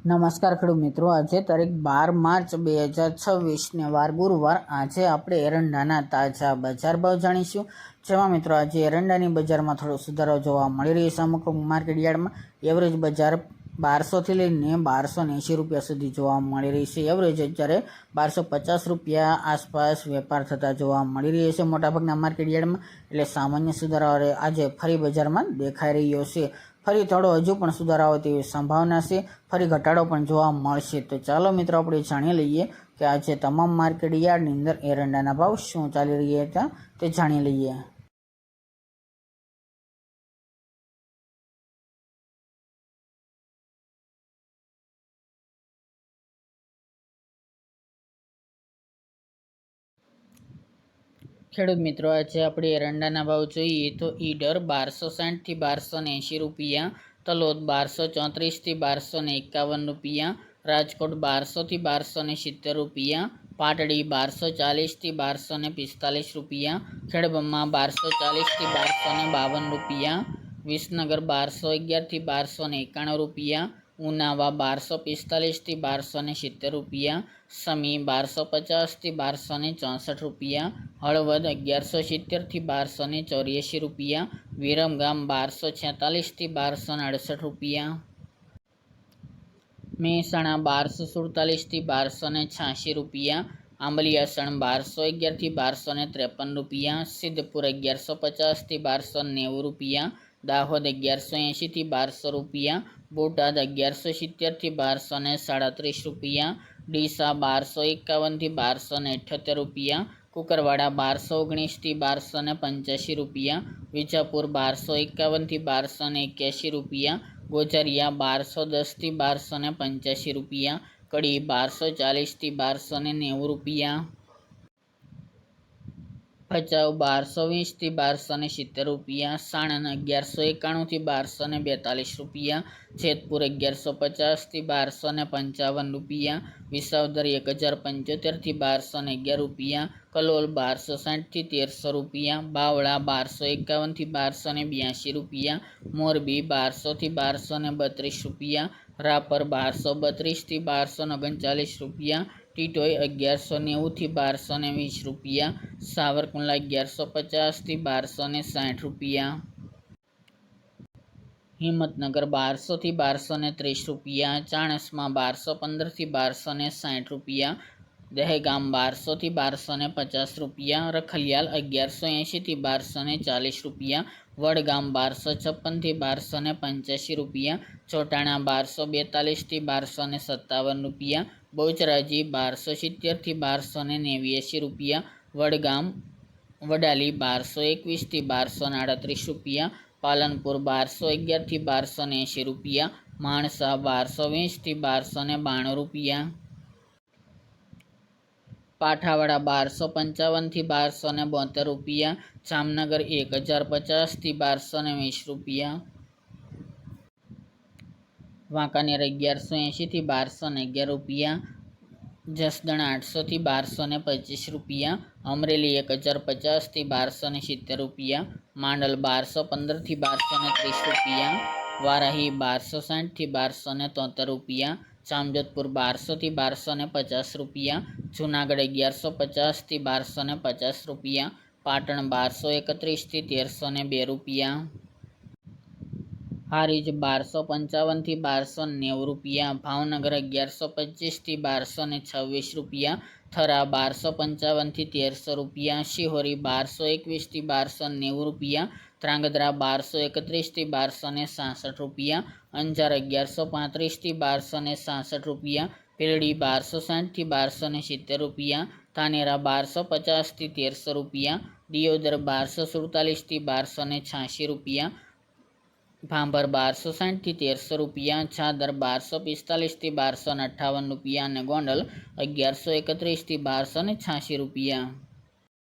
નમસ્કાર ખેડૂત મિત્રો, આજે તારીખ 12 માર્ચ 2026 ને વાર ગુરુવાર। આજે આપણે એરંડાના તાજા બજાર ભાવ જાણીશું। જેમાં મિત્રો આજે એરંડાની બજારમાં થોડો સુધારો જોવા મળી રહ્યો છે। અમુક માર્કેટ યાર્ડમાં એવરેજ બજાર 1200 થી લઈને 1280 રૂપિયા સુધી જોવા મળી રહી છે। એવરેજ અત્યારે 1250 રૂપિયા આસપાસ વેપાર થતા જોવા મળી રહ્યો છે મોટાભાગના માર્કેટ યાર્ડમાં। એટલે સામાન્ય સુધારો આજે ફરી બજારમાં દેખાઈ રહ્યો છે। ફરી થોડો હજુ પણ સુધારો આવે તેવી સંભાવના છે, ફરી ઘટાડો પણ જોવા મળશે। તો ચાલો મિત્રો આપણે જાણી લઈએ કે આજે તમામ માર્કેટ યાર્ડની અંદર એરંડાના ભાવ શું ચાલી રહ્યા હતા તે જાણી લઈએ। ખેડૂત મિત્રો, આજે આપણે એરંડાના ભાવ જોઈએ તો ઈડર 1260 થી 1280 રૂપિયા, તલોદ 1234 થી 1251 રૂપિયા, રાજકોટ 1200 થી 1270 રૂપિયા, પાટડી 1240 થી 1245 રૂપિયા, ખેડબ્રહ્મા 1240 થી 1252 રૂપિયા, વિસનગર 1211 થી 1291 રૂપિયા, ઉનાવા 1245 થી 1270 રૂપિયા, સમી 1250 થી 1264 રૂપિયા, હળવદ 1170 થી 1284 રૂપિયા, વિરમગામ 1246 થી 1268 રૂપિયા, મહેસાણા 1247 થી 1286 રૂપિયા, આંબલિયાસણ 1211 થી 1253 રૂપિયા, સિદ્ધપુર 1150 થી 1290 રૂપિયા, દાહોદ 1180 થી 1200 રૂપિયા, બોટાદ 1170 થી 1237 રૂપિયા, ડીસા 1251 થી 1278 રૂપિયા, કુકરવાડા 1219 થી 1285 રૂપિયા, વિજાપુર 1251 થી 1281 રૂપિયા, ગોઝરિયા 1210 થી 1285 રૂપિયા, કડી 1240 થી 1290 રૂપિયા, ભચાઉ 1220 થી 1270 રૂપિયા, સાણંદ 1191 થી 1242 રૂપિયા, જેતપુર 1150 થી 1255 રૂપિયા, વિસાવદર 1075 થી 1211 રૂપિયા, કલોલ 1260 થી 1300 રૂપિયા, બાવળા 1251 થી 1282 રૂપિયા, મોરબી 1200 થી 1232 રૂપિયા, રાપર 1232 થી 1239 રૂપિયા, ટીટોઈ 1190 થી 1220 રૂપિયા, સાવરકુંડલા 1150 થી 1260 રૂપિયા, હિંમતનગર 1200 થી 1230 રૂપિયા, ચાણસ્મા 1215 થી 1260 રૂપિયા, દહેગામ 1200 થી 1250 રૂપિયા, રખલિયાલ 1180 થી 1240 રૂપિયા, વડગામ 1256 થી 1285 રૂપિયા, ચોટાણા 1242 થી 1257 રૂપિયા, બહુચરાજી 1270 થી 1289 રૂપિયા, વડાલી 1221 થી 1238 રૂપિયા, પાલનપુર 1211 થી 1280 રૂપિયા, માણસા 1220 થી 1292 રૂપિયા, પાઠાવાડા 1255 થી 1272 રૂપિયા, જામનગર 1050 થી 1220 રૂપિયા, વાંકાનેર 1180 થી 1211 રૂપિયા, જસદણ 800 થી 1225 રૂપિયા, અમરેલી 1050 થી 1270 રૂપિયા, માંડલ 1215 થી 1230 રૂપિયા, વારાહી 1260 થી 1273 રૂપિયા, જામજોધપુર 1200 થી 1250 રૂપિયા, જૂનાગઢ 1150 થી 1250 રૂપિયા, પાટણ 1231 થી 1302 રૂપિયા, હારીજ 1255 થી 1290 રૂપિયા, ભાવનગર 1125 થી 1226 રૂપિયા, થરા 1255 થી 1300 રૂપિયા, શિહોરી 1221 થી 1290 રૂપિયા, ત્રાંગધ્રા 1231 થી 1266 રૂપિયા, અંજાર 1135 થી 1266 રૂપિયા, પીરડી 1260 થી 1270 રૂપિયા, ધાનેરા 1250 થી 1300 રૂપિયા, દિયોદર 1247 થી 1286 રૂપિયા, ભાંભર 1260 થી 1300 રૂપિયા, ચાદર 1245 થી 1258 રૂપિયા અને ગોંડલ 1131 થી 1286 રૂપિયા।